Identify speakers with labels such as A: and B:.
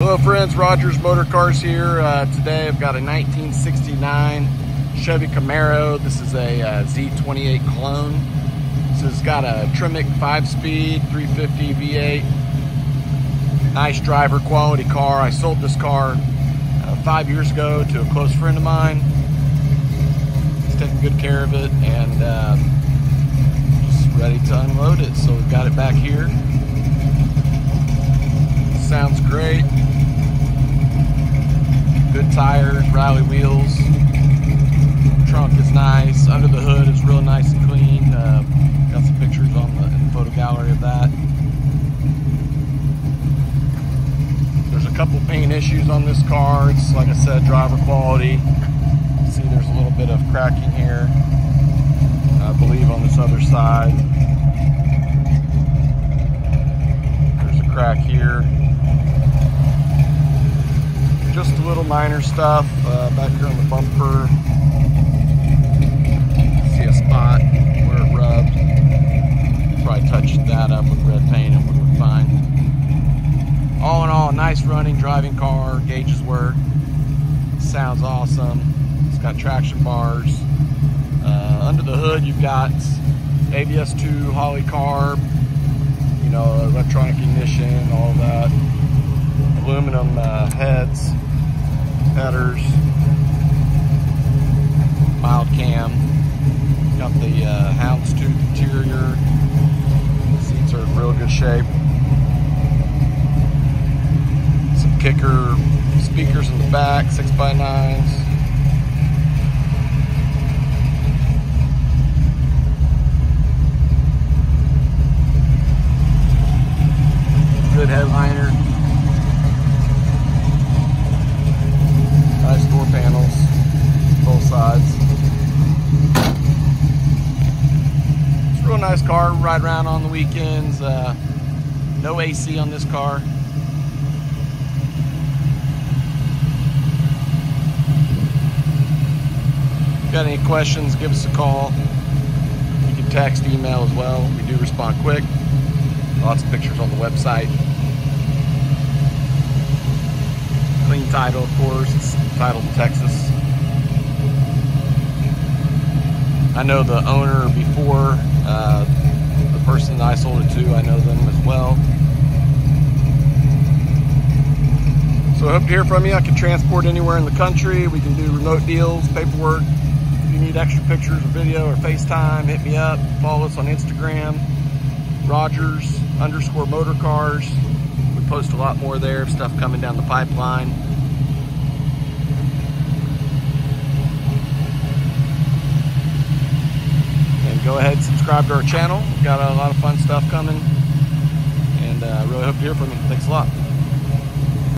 A: Hello friends, Rogers Motor Cars here. Today I've got a 1969 Chevy Camaro. This is a Z28 clone. This has got a Tremec 5-speed 350 V8. Nice driver quality car. I sold this car 5 years ago to a close friend of mine. He's taking good care of it and just ready to unload it. So we've got it back here. Sounds great. Good tires, rally wheels. Trunk is nice. Under the hood is real nice and clean. Got some pictures on in the photo gallery of that. There's a couple paint issues on this car. It's, like I said, driver quality. See, there's a little bit of cracking here, I believe, on this other side. There's a crack here. Just a little minor stuff back here on the bumper. See a spot where it rubbed. Probably touched that up with red paint and would look fine. All in all, a nice running driving car. Gauges work. Sounds awesome. It's got traction bars. Under the hood, you've got ABS2, Holley carb, you know, electronic ignition, all of that. Aluminum heads, headers, mild cam. Got the houndstooth interior. Seats are in real good shape. Some kicker speakers in the back, 6x9s. Good headliner. Nice door panels, both sides. It's a real nice car, ride around on the weekends. No AC on this car. If you got any questions, give us a call. You can text, email as well. We do respond quick. Lots of pictures on the website. Clean title, of course. It's titled in Texas. I know the owner before, the person that I sold it to, I know them as well. So I hope to hear from you. I can transport anywhere in the country. We can do remote deals, paperwork. If you need extra pictures or video or FaceTime, hit me up. Follow us on Instagram, Rogers_Motorcars. Post a lot more there of stuff coming down the pipeline. And go ahead and subscribe to our channel. We've got a lot of fun stuff coming, and I really hope to hear from you. Thanks a lot.